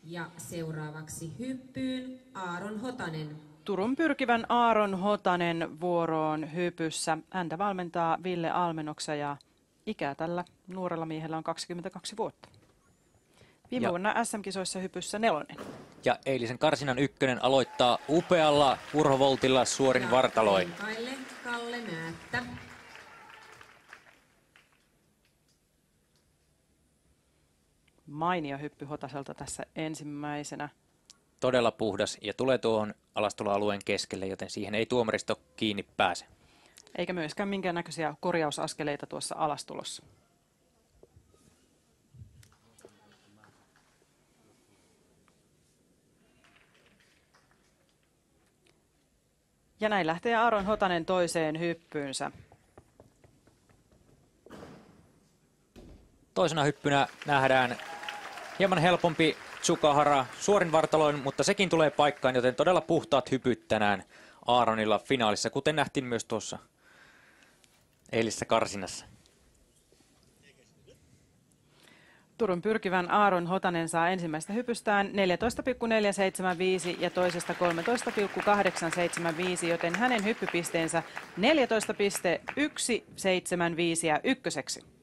Ja seuraavaksi hyppyyn Aaron Hotanen. Turun pyrkivän Aaron Hotanen vuoroon hypyssä. Häntä valmentaa Ville Almenoksa ja ikää tällä nuorella miehellä on 22 vuotta. Viime vuonna SM-kisoissa hypyssä 4. Ja eilisen karsinan 1 aloittaa upealla urhovoltilla suorin vartaloin. Kalle Määttä. Mainio hyppy Hotaselta tässä ensimmäisenä. Todella puhdas ja tulee tuohon alastuloalueen keskelle, joten siihen ei tuomaristo kiinni pääse. Eikä myöskään minkäännäköisiä korjausaskeleita tuossa alastulossa. Ja näin lähtee Aaron Hotanen toiseen hyppyynsä. Toisena hyppynä nähdään hieman helpompi Tsukahara suorin vartaloin, mutta sekin tulee paikkaan, joten todella puhtaat hypyt tänään Aaronilla finaalissa, kuten nähtiin myös tuossa eilisessä karsinassa. Turun pyrkivän Aaron Hotanen saa ensimmäisestä hypystään 14,475 ja toisesta 13,875, joten hänen hyppypisteensä 14,175 ja ykköseksi.